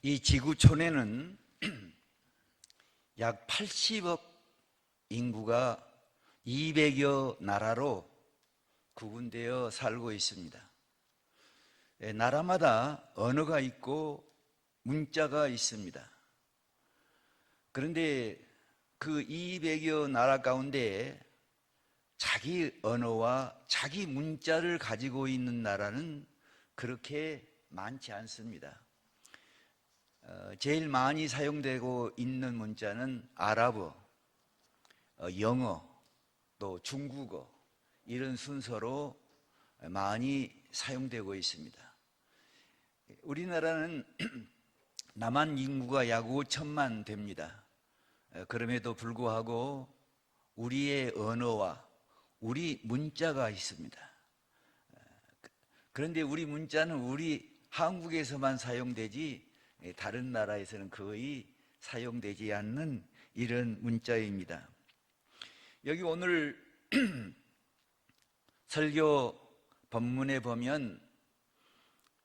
이 지구촌에는 약 80억 인구가 200여 나라로 구분되어 살고 있습니다. 나라마다 언어가 있고 문자가 있습니다. 그런데 그 200여 나라 가운데 자기 언어와 자기 문자를 가지고 있는 나라는 그렇게 많지 않습니다. 제일 많이 사용되고 있는 문자는 아랍어, 영어, 또 중국어 이런 순서로 많이 사용되고 있습니다. 우리나라는 남한 인구가 약 5천만 됩니다. 그럼에도 불구하고 우리의 언어와 우리 문자가 있습니다. 그런데 우리 문자는 우리 한국에서만 사용되지 다른 나라에서는 거의 사용되지 않는 이런 문자입니다. 여기 오늘 설교 본문에 보면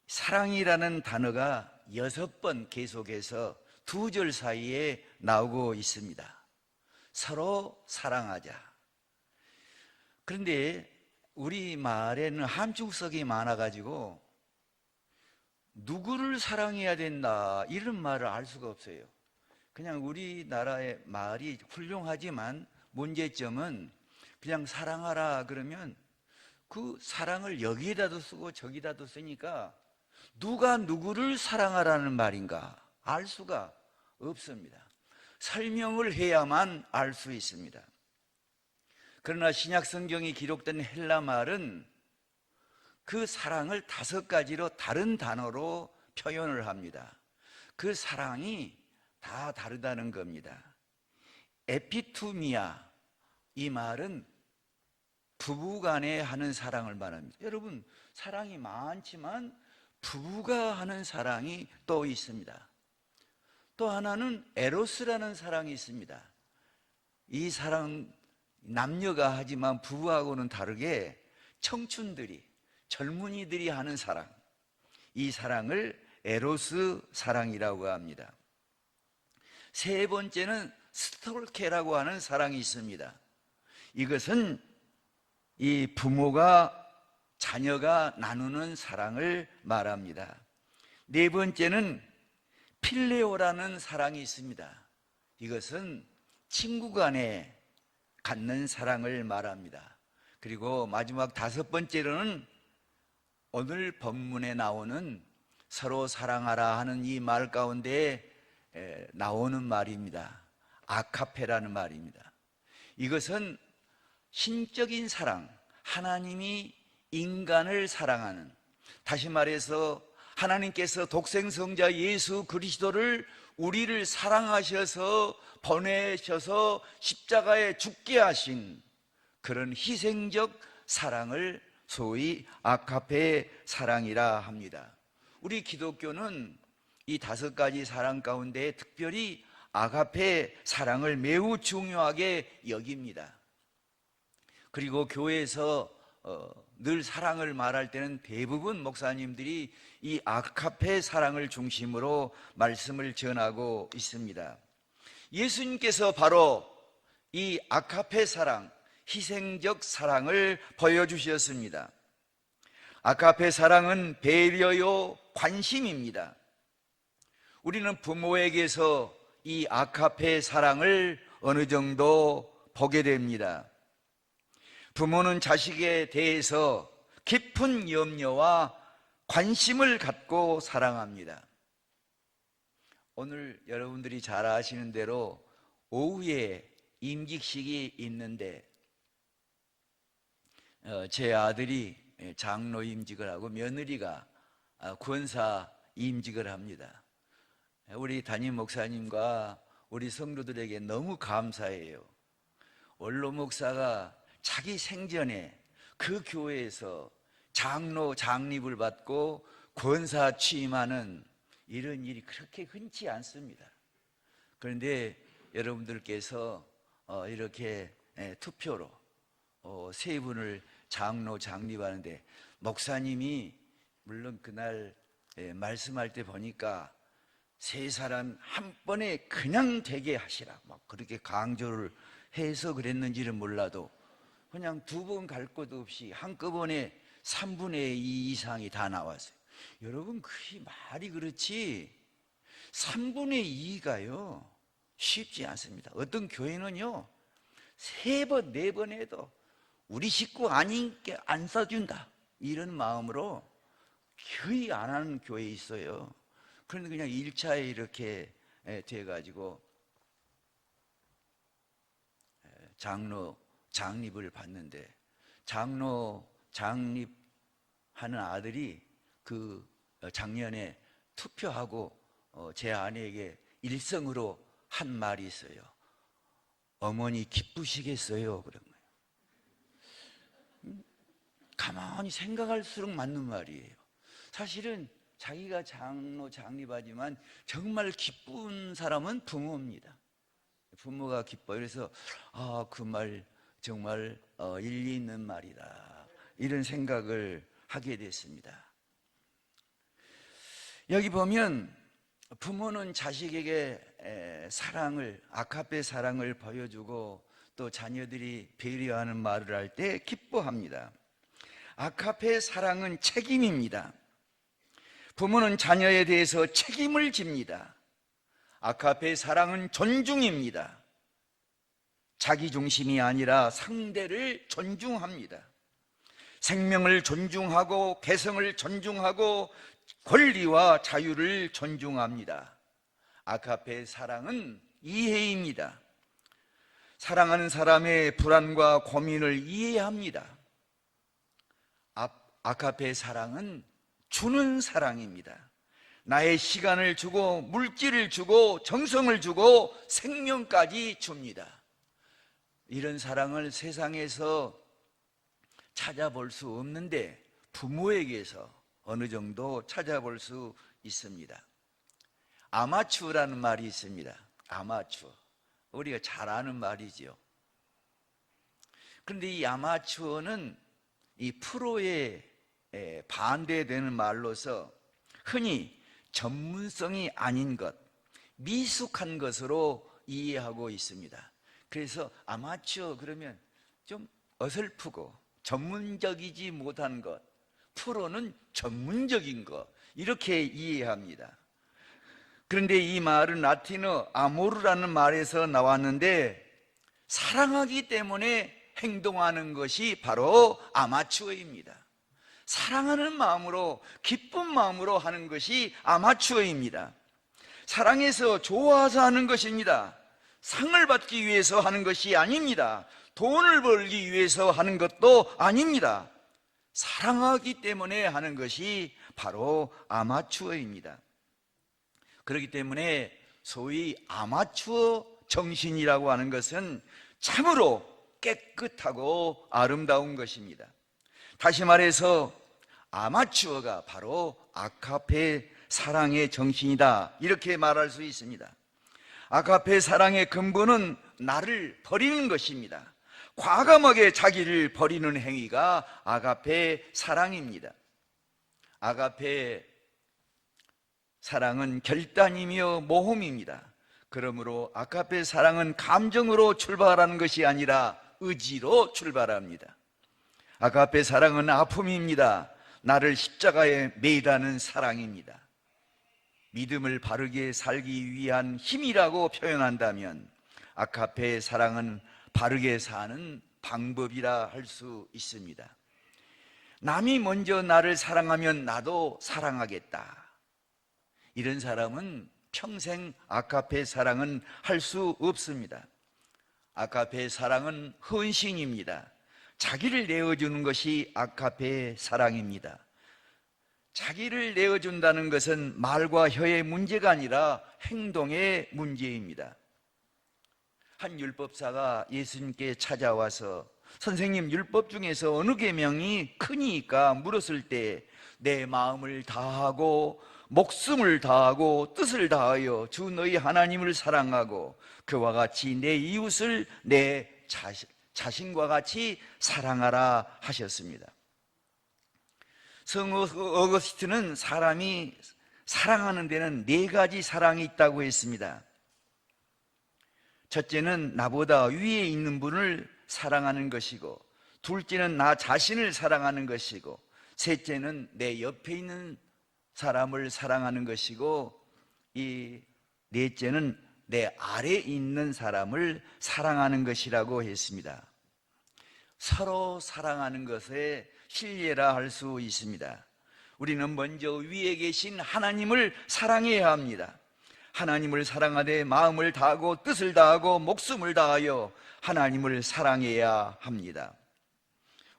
사랑이라는 단어가 6번 계속해서 2절 사이에 나오고 있습니다. 서로 사랑하자. 그런데 우리 말에는 함축석이 많아가지고 누구를 사랑해야 된다 이런 말을 알 수가 없어요. 그냥 우리나라의 말이 훌륭하지만 문제점은 그냥 사랑하라 그러면 그 사랑을 여기에다도 쓰고 저기다도 쓰니까 누가 누구를 사랑하라는 말인가 알 수가 없습니다. 설명을 해야만 알 수 있습니다. 그러나 신약 성경이 기록된 헬라 말은 그 사랑을 5가지로 다른 단어로 표현을 합니다. 그 사랑이 다 다르다는 겁니다. 에피투미아, 이 말은 부부간에 하는 사랑을 말합니다. 여러분, 사랑이 많지만 부부가 하는 사랑이 또 있습니다. 또 하나는 에로스라는 사랑이 있습니다. 이 사랑 남녀가 하지만 부부하고는 다르게 청춘들이, 젊은이들이 하는 사랑, 이 사랑을 에로스 사랑이라고 합니다. 세 번째는 스톨케라고 하는 사랑이 있습니다. 이것은 이 부모가 자녀가 나누는 사랑을 말합니다. 네 번째는 필레오라는 사랑이 있습니다. 이것은 친구 간에 갖는 사랑을 말합니다. 그리고 마지막 5번째로는 오늘 본문에 나오는 서로 사랑하라 하는 이 말 가운데 나오는 말입니다. 아카페라는 말입니다. 이것은 신적인 사랑, 하나님이 인간을 사랑하는, 다시 말해서 하나님께서 독생성자 예수 그리스도를 우리를 사랑하셔서 보내셔서 십자가에 죽게 하신 그런 희생적 사랑을 소위 아카페 사랑이라 합니다. 우리 기독교는 이 5가지 사랑 가운데 특별히 아가페 사랑을 매우 중요하게 여깁니다. 그리고 교회에서 늘 사랑을 말할 때는 대부분 목사님들이 이 아가페 사랑을 중심으로 말씀을 전하고 있습니다. 예수님께서 바로 이 아가페 사랑, 희생적 사랑을 보여주셨습니다. 아가페 사랑은 배려요, 관심입니다. 우리는 부모에게서 이 아가페 사랑을 어느 정도 보게 됩니다. 부모는 자식에 대해서 깊은 염려와 관심을 갖고 사랑합니다. 오늘 여러분들이 잘 아시는 대로 오후에 임직식이 있는데 제 아들이 장로 임직을 하고 며느리가 권사 임직을 합니다. 우리 담임 목사님과 우리 성도들에게 너무 감사해요. 원로 목사가 자기 생전에 그 교회에서 장로 장립을 받고 권사 취임하는 이런 일이 그렇게 흔치 않습니다. 그런데 여러분들께서 이렇게 투표로 세 분을 장로 장립하는데 목사님이 물론 그날 말씀할 때 보니까 세 사람 한 번에 그냥 되게 하시라, 막 그렇게 강조를 해서 그랬는지는 몰라도 그냥 두 번 갈 것도 없이 한꺼번에 3분의 2 이상이 다 나왔어요. 여러분, 그게 말이 그렇지 3분의 2가요 쉽지 않습니다. 어떤 교회는요 3번, 4번 해도 우리 식구 아니니까 안 써준다 이런 마음으로 거의 안 하는 교회 있어요. 그런데 그냥 1차에 이렇게 돼가지고 장로 장립을 받는데, 장로 장립하는 아들이 그 작년에 투표하고 제 아내에게 일성으로 한 말이 있어요. 어머니 기쁘시겠어요? 그런 거예요. 가만히 생각할수록 맞는 말이에요. 사실은 자기가 장로 장립하지만 정말 기쁜 사람은 부모입니다. 부모가 기뻐요. 그래서 그 말 정말 일리 있는 말이다 이런 생각을 하게 됐습니다. 여기 보면 부모는 자식에게 사랑을, 아카페 사랑을 보여주고 또 자녀들이 배려하는 말을 할 때 기뻐합니다. 아카페 사랑은 책임입니다. 부모는 자녀에 대해서 책임을 집니다. 아카페 사랑은 존중입니다. 자기 중심이 아니라 상대를 존중합니다. 생명을 존중하고 개성을 존중하고 권리와 자유를 존중합니다. 아카페 사랑은 이해입니다. 사랑하는 사람의 불안과 고민을 이해합니다. 아카페 사랑은 주는 사랑입니다. 나의 시간을 주고 물질을 주고 정성을 주고 생명까지 줍니다. 이런 사랑을 세상에서 찾아볼 수 없는데 부모에게서 어느 정도 찾아볼 수 있습니다. 아마추어라는 말이 있습니다. 아마추어, 우리가 잘 아는 말이지요. 그런데 이 아마추어는 이 프로에 반대되는 말로서 흔히 전문성이 아닌 것, 미숙한 것으로 이해하고 있습니다. 그래서 아마추어 그러면 좀 어설프고 전문적이지 못한 것, 프로는 전문적인 것 이렇게 이해합니다. 그런데 이 말은 라틴어 아모르라는 말에서 나왔는데 사랑하기 때문에 행동하는 것이 바로 아마추어입니다. 사랑하는 마음으로, 기쁜 마음으로 하는 것이 아마추어입니다. 사랑해서 좋아서 하는 것입니다. 상을 받기 위해서 하는 것이 아닙니다. 돈을 벌기 위해서 하는 것도 아닙니다. 사랑하기 때문에 하는 것이 바로 아마추어입니다. 그렇기 때문에 소위 아마추어 정신이라고 하는 것은 참으로 깨끗하고 아름다운 것입니다. 다시 말해서 아마추어가 바로 아카페 사랑의 정신이다 이렇게 말할 수 있습니다. 아카페 사랑의 근본은 나를 버리는 것입니다. 과감하게 자기를 버리는 행위가 아가페 사랑입니다. 아가페 사랑은 결단이며 모험입니다. 그러므로 아가페 사랑은 감정으로 출발하는 것이 아니라 의지로 출발합니다. 아가페 사랑은 아픔입니다. 나를 십자가에 매이라는 사랑입니다. 믿음을 바르게 살기 위한 힘이라고 표현한다면 아카페 사랑은 바르게 사는 방법이라 할 수 있습니다. 남이 먼저 나를 사랑하면 나도 사랑하겠다. 이런 사람은 평생 아카페 사랑은 할 수 없습니다. 아카페 사랑은 헌신입니다. 자기를 내어주는 것이 아카페 사랑입니다. 자기를 내어준다는 것은 말과 혀의 문제가 아니라 행동의 문제입니다. 한 율법사가 예수님께 찾아와서 선생님, 율법 중에서 어느 계명이 크니까 물었을 때 내 마음을 다하고 목숨을 다하고 뜻을 다하여 주 너희 하나님을 사랑하고 그와 같이 내 이웃을 내 자신과 같이 사랑하라 하셨습니다. 성 어거스틴은 사람이 사랑하는 데는 네 가지 사랑이 있다고 했습니다. 첫째는 나보다 위에 있는 분을 사랑하는 것이고, 둘째는 나 자신을 사랑하는 것이고, 셋째는 내 옆에 있는 사람을 사랑하는 것이고, 이 넷째는 내 아래에 있는 사람을 사랑하는 것이라고 했습니다. 서로 사랑하는 것에 신뢰라 할 수 있습니다. 우리는 먼저 위에 계신 하나님을 사랑해야 합니다. 하나님을 사랑하되 마음을 다하고 뜻을 다하고 목숨을 다하여 하나님을 사랑해야 합니다.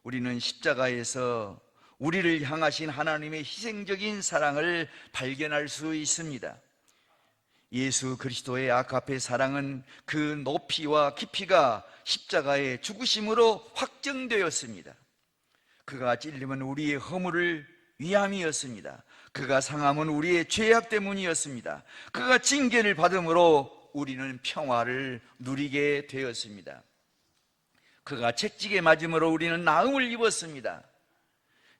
우리는 십자가에서 우리를 향하신 하나님의 희생적인 사랑을 발견할 수 있습니다. 예수 그리스도의 아가페 사랑은 그 높이와 깊이가 십자가의 죽으심으로 확정되었습니다. 그가 찔림은 우리의 허물을 위함이었습니다. 그가 상함은 우리의 죄악 때문이었습니다. 그가 징계를 받음으로 우리는 평화를 누리게 되었습니다. 그가 채찍에 맞음으로 우리는 나음을 입었습니다.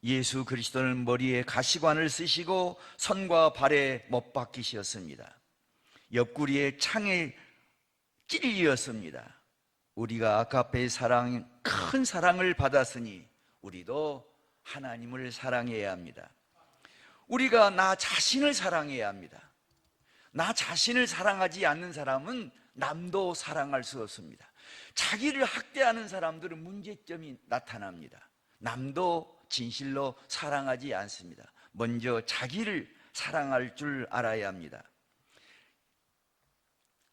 예수 그리스도는 머리에 가시관을 쓰시고 손과 발에 못 박히셨습니다. 옆구리에 창에 찔리었습니다. 우리가 아가페의 사랑, 큰 사랑을 받았으니 우리도 하나님을 사랑해야 합니다. 우리가 나 자신을 사랑해야 합니다. 나 자신을 사랑하지 않는 사람은 남도 사랑할 수 없습니다. 자기를 학대하는 사람들은 문제점이 나타납니다. 남도 진실로 사랑하지 않습니다. 먼저 자기를 사랑할 줄 알아야 합니다.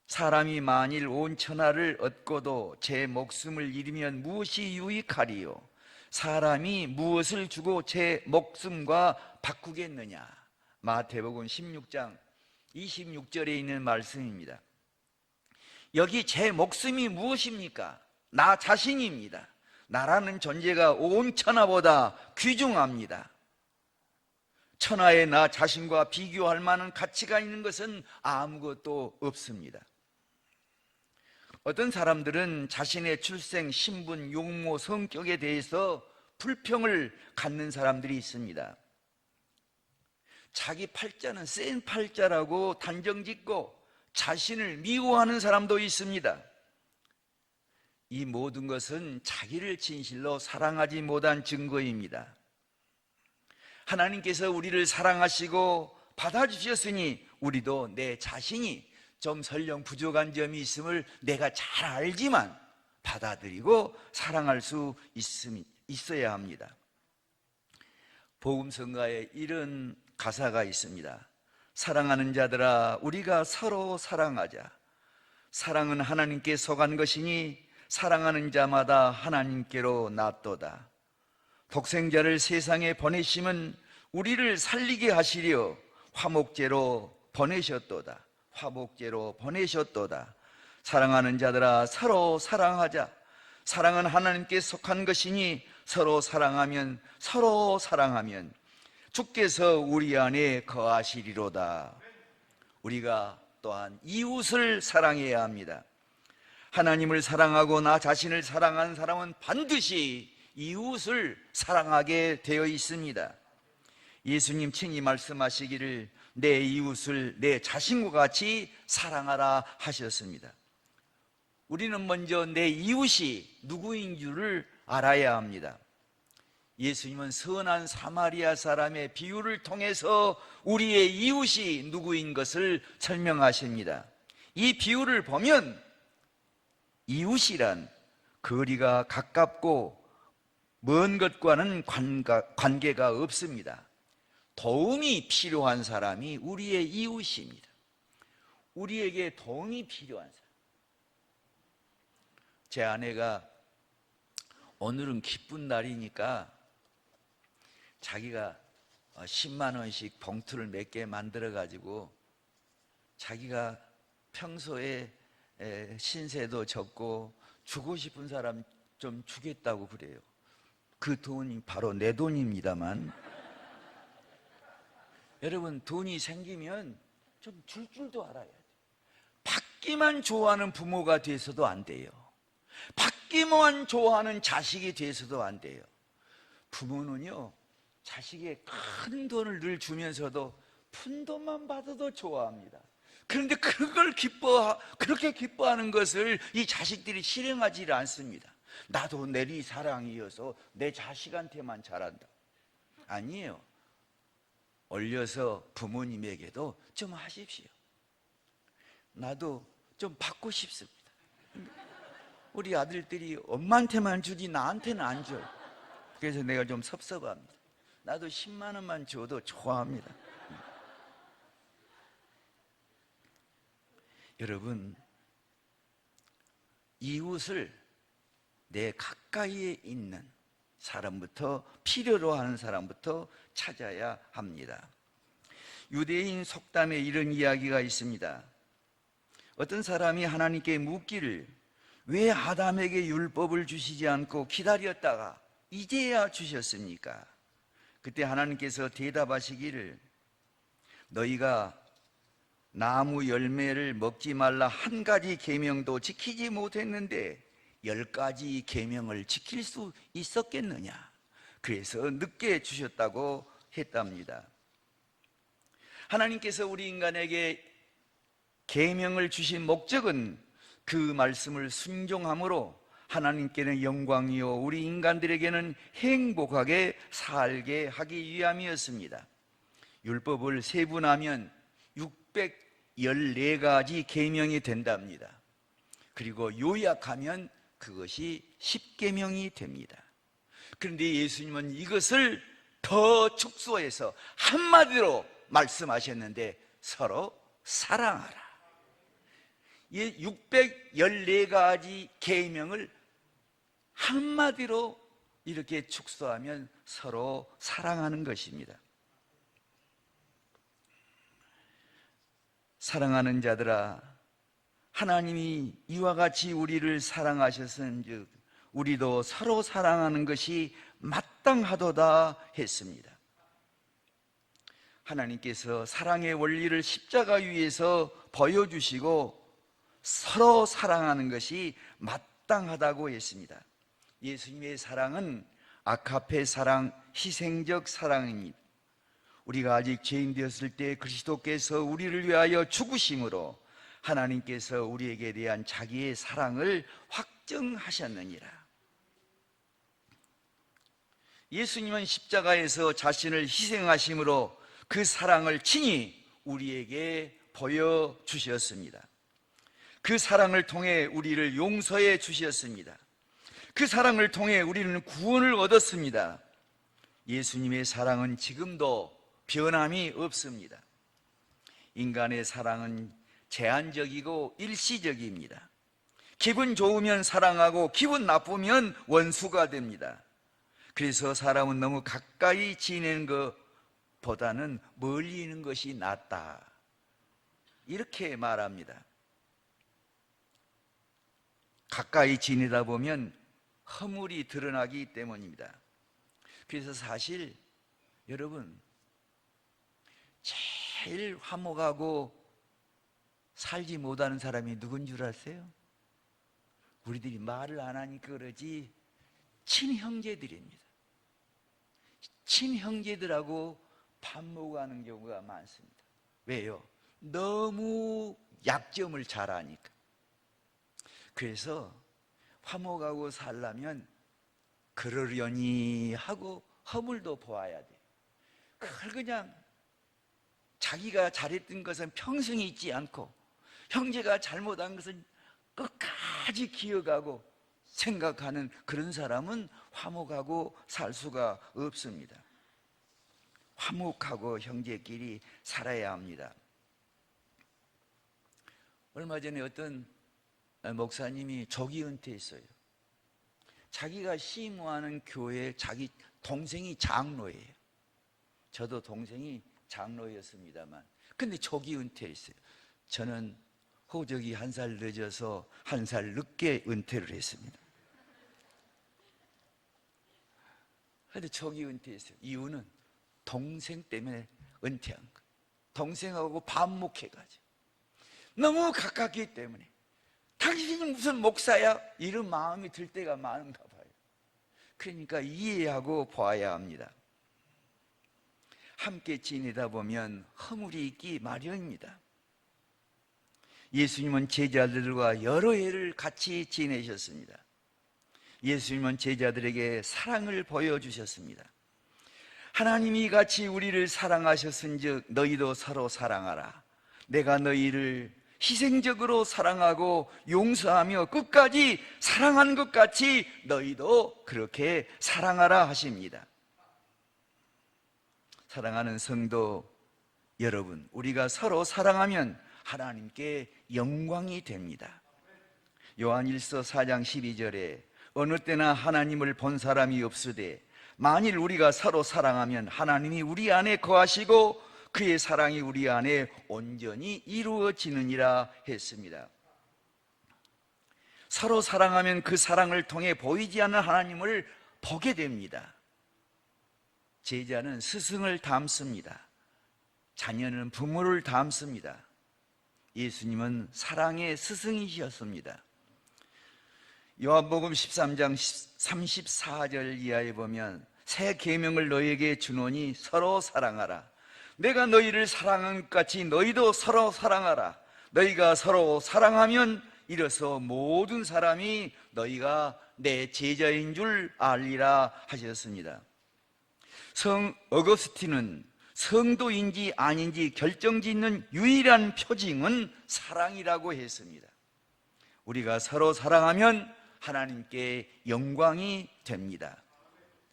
사람이 만일 온 천하를 얻고도 제 목숨을 잃으면 무엇이 유익하리요? 사람이 무엇을 주고 제 목숨과 바꾸겠느냐? 마태복음 16장 26절에 있는 말씀입니다. 여기 제 목숨이 무엇입니까? 나 자신입니다. 나라는 존재가 온 천하보다 귀중합니다. 천하의 나 자신과 비교할 만한 가치가 있는 것은 아무것도 없습니다. 어떤 사람들은 자신의 출생, 신분, 용모, 성격에 대해서 불평을 갖는 사람들이 있습니다. 자기 팔자는 센 팔자라고 단정짓고 자신을 미워하는 사람도 있습니다. 이 모든 것은 자기를 진실로 사랑하지 못한 증거입니다. 하나님께서 우리를 사랑하시고 받아주셨으니 우리도 내 자신이 좀 설령 부족한 점이 있음을 내가 잘 알지만 받아들이고 사랑할 수 있어야 합니다. 복음성가에 이런 가사가 있습니다. 사랑하는 자들아, 우리가 서로 사랑하자. 사랑은 하나님께 속한 것이니 사랑하는 자마다 하나님께로 낫도다. 독생자를 세상에 보내심은 우리를 살리게 하시려 화목제로 보내셨도다. 화목제로 보내셨도다. 사랑하는 자들아, 서로 사랑하자. 사랑은 하나님께 속한 것이니 서로 사랑하면 주께서 우리 안에 거하시리로다. 우리가 또한 이웃을 사랑해야 합니다. 하나님을 사랑하고 나 자신을 사랑하는 사람은 반드시 이웃을 사랑하게 되어 있습니다. 예수님 친히 말씀하시기를 내 이웃을 내 자신과 같이 사랑하라 하셨습니다. 우리는 먼저 내 이웃이 누구인 줄을 알아야 합니다. 예수님은 선한 사마리아 사람의 비유를 통해서 우리의 이웃이 누구인 것을 설명하십니다. 이 비유를 보면 이웃이란 거리가 가깝고 먼 것과는 관계가 없습니다. 도움이 필요한 사람이 우리의 이웃입니다. 우리에게 도움이 필요한 사람. 제 아내가 오늘은 기쁜 날이니까 자기가 10만 원씩 봉투를 몇 개 만들어 가지고 자기가 평소에 신세도 졌고 주고 싶은 사람 좀 주겠다고 그래요. 그 돈이 바로 내 돈입니다만 여러분, 돈이 생기면 좀 줄 줄도 알아야 돼요. 받기만 좋아하는 부모가 돼서도 안 돼요. 받기만 좋아하는 자식이 돼서도 안 돼요. 부모는요, 자식의 큰 돈을 늘 주면서도 푼돈만 받아도 좋아합니다. 그런데 그렇게 기뻐하는 것을 이 자식들이 실행하지 않습니다. 나도 내리 사랑이어서 내 자식한테만 잘한다. 아니에요. 올려서 부모님에게도 좀 하십시오. 나도 좀 받고 싶습니다. 우리 아들들이 엄마한테만 주지 나한테는 안 줘요. 그래서 내가 좀 섭섭합니다. 나도 10만 원만 줘도 좋아합니다. 여러분, 이웃을 내 가까이에 있는 사람부터, 필요로 하는 사람부터 찾아야 합니다. 유대인 속담에 이런 이야기가 있습니다. 어떤 사람이 하나님께 묻기를, 왜 아담에게 율법을 주시지 않고 기다렸다가 이제야 주셨습니까? 그때 하나님께서 대답하시기를, 너희가 나무 열매를 먹지 말라 한 가지 계명도 지키지 못했는데 10가지 계명을 지킬 수 있었겠느냐? 그래서 늦게 주셨다고 했답니다. 하나님께서 우리 인간에게 계명을 주신 목적은 그 말씀을 순종함으로 하나님께는 영광이요 우리 인간들에게는 행복하게 살게 하기 위함이었습니다. 율법을 세분하면 614가지 계명이 된답니다. 그리고 요약하면 그것이 10계명이 됩니다. 그런데 예수님은 이것을 더 축소해서 한마디로 말씀하셨는데, 서로 사랑하라. 614가지 계명을 한마디로 이렇게 축소하면 서로 사랑하는 것입니다. 사랑하는 자들아, 하나님이 이와 같이 우리를 사랑하셨은즉 우리도 서로 사랑하는 것이 마땅하도다 했습니다. 하나님께서 사랑의 원리를 십자가 위에서 보여주시고 서로 사랑하는 것이 마땅하다고 했습니다. 예수님의 사랑은 아가페 사랑, 희생적 사랑입니다. 우리가 아직 죄인 되었을 때 그리스도께서 우리를 위하여 죽으심으로 하나님께서 우리에게 대한 자기의 사랑을 확증하셨느니라. 예수님은 십자가에서 자신을 희생하심으로 그 사랑을 친히 우리에게 보여주셨습니다. 그 사랑을 통해 우리를 용서해 주셨습니다. 그 사랑을 통해 우리는 구원을 얻었습니다. 예수님의 사랑은 지금도 변함이 없습니다. 인간의 사랑은 제한적이고 일시적입니다. 기분 좋으면 사랑하고 기분 나쁘면 원수가 됩니다. 그래서 사람은 너무 가까이 지내는 것보다는 멀리 있는 것이 낫다, 이렇게 말합니다. 가까이 지내다 보면 허물이 드러나기 때문입니다. 그래서 사실 여러분, 제일 화목하고 살지 못하는 사람이 누군 줄 아세요? 우리들이 말을 안 하니까 그러지 친형제들입니다. 친형제들하고 밥 먹어가는 경우가 많습니다. 왜요? 너무 약점을 잘 아니까. 그래서 화목하고 살려면 그러려니 하고 허물도 보아야 돼. 그걸 그냥 자기가 잘했던 것은 평생 잊지 않고 형제가 잘못한 것은 끝까지 기억하고 생각하는 그런 사람은 화목하고 살 수가 없습니다. 화목하고 형제끼리 살아야 합니다. 얼마 전에 어떤 목사님이 조기 은퇴했어요. 자기가 심호하는 교회에 자기 동생이 장로예요. 저도 동생이 장로였습니다만, 근데 조기 은퇴했어요. 저는 호적이 1살 늦어서 1살 늦게 은퇴를 했습니다. 그런데 조기 은퇴했어요. 이유는 동생 때문에 은퇴한 거예요. 동생하고 반목해가지고 너무 가깝기 때문에. 당신이 무슨 목사야? 이런 마음이 들 때가 많은가 봐요. 그러니까 이해하고 봐야 합니다. 함께 지내다 보면 허물이 있기 마련입니다. 예수님은 제자들과 여러 해를 같이 지내셨습니다. 예수님은 제자들에게 사랑을 보여주셨습니다. 하나님이 같이 우리를 사랑하셨은즉 너희도 서로 사랑하라. 내가 너희를 희생적으로 사랑하고 용서하며 끝까지 사랑한 것 같이 너희도 그렇게 사랑하라 하십니다. 사랑하는 성도 여러분, 우리가 서로 사랑하면 하나님께 영광이 됩니다. 요한일서 4장 12절에 어느 때나 하나님을 본 사람이 없으되 만일 우리가 서로 사랑하면 하나님이 우리 안에 거하시고 그의 사랑이 우리 안에 온전히 이루어지느니라 했습니다. 서로 사랑하면 그 사랑을 통해 보이지 않는 하나님을 보게 됩니다. 제자는 스승을 닮습니다. 자녀는 부모를 닮습니다. 예수님은 사랑의 스승이셨습니다. 요한복음 13장 34절 이하에 보면 새 계명을 너희에게 주노니 서로 사랑하라. 내가 너희를 사랑한 것 같이 너희도 서로 사랑하라. 너희가 서로 사랑하면 이로써 모든 사람이 너희가 내 제자인 줄 알리라 하셨습니다. 성 어거스틴은 성도인지 아닌지 결정짓는 유일한 표징은 사랑이라고 했습니다. 우리가 서로 사랑하면 하나님께 영광이 됩니다.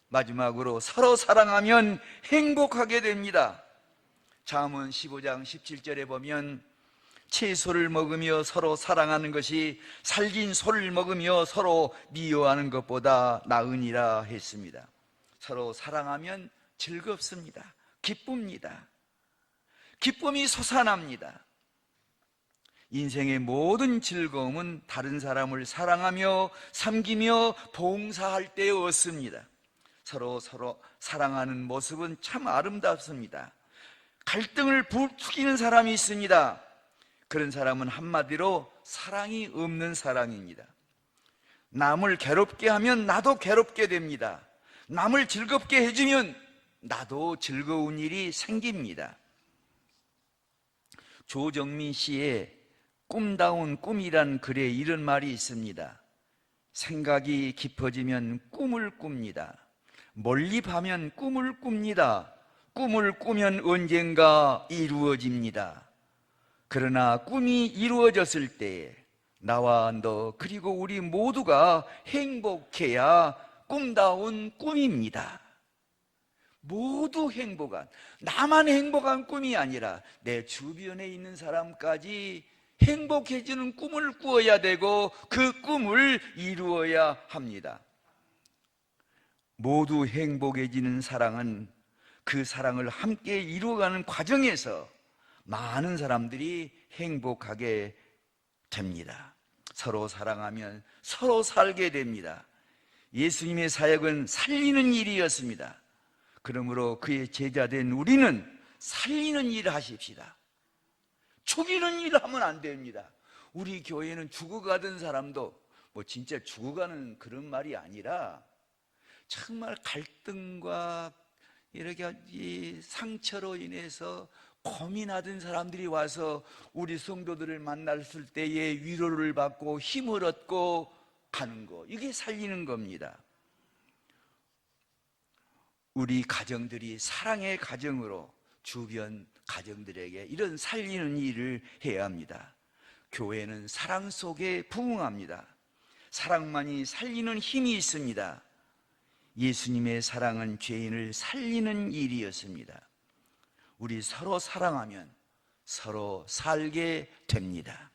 마지막으로 서로 사랑하면 행복하게 됩니다. 잠언 15장 17절에 보면 채소를 먹으며 서로 사랑하는 것이 살진 소를 먹으며 서로 미워하는 것보다 나으니라 했습니다. 서로 사랑하면 즐겁습니다. 기쁩니다. 기쁨이 솟아납니다. 인생의 모든 즐거움은 다른 사람을 사랑하며 섬기며 봉사할 때 얻습니다. 서로 사랑하는 모습은 참 아름답습니다. 갈등을 부추기는 사람이 있습니다. 그런 사람은 한마디로 사랑이 없는 사람입니다. 남을 괴롭게 하면 나도 괴롭게 됩니다. 남을 즐겁게 해주면 나도 즐거운 일이 생깁니다. 조정민 씨의 꿈다운 꿈이란 글에 이런 말이 있습니다. 생각이 깊어지면 꿈을 꿉니다. 몰입하면 꿈을 꿉니다. 꿈을 꾸면 언젠가 이루어집니다. 그러나 꿈이 이루어졌을 때 나와 너 그리고 우리 모두가 행복해야 꿈다운 꿈입니다. 모두 행복한, 나만 행복한 꿈이 아니라 내 주변에 있는 사람까지 행복해지는 꿈을 꾸어야 되고 그 꿈을 이루어야 합니다. 모두 행복해지는 사랑은 그 사랑을 함께 이루어가는 과정에서 많은 사람들이 행복하게 됩니다. 서로 사랑하면 서로 살게 됩니다. 예수님의 사역은 살리는 일이었습니다. 그러므로 그의 제자된 우리는 살리는 일을 하십시다. 죽이는 일을 하면 안 됩니다. 우리 교회는 죽어가던 사람도 진짜 죽어가는 그런 말이 아니라 정말 갈등과 이렇게 이 상처로 인해서 고민하던 사람들이 와서 우리 성도들을 만났을 때에 위로를 받고 힘을 얻고 가는 거, 이게 살리는 겁니다. 우리 가정들이 사랑의 가정으로 주변 가정들에게 이런 살리는 일을 해야 합니다. 교회는 사랑 속에 부응합니다. 사랑만이 살리는 힘이 있습니다. 예수님의 사랑은 죄인을 살리는 일이었습니다. 우리 서로 사랑하면 서로 살게 됩니다.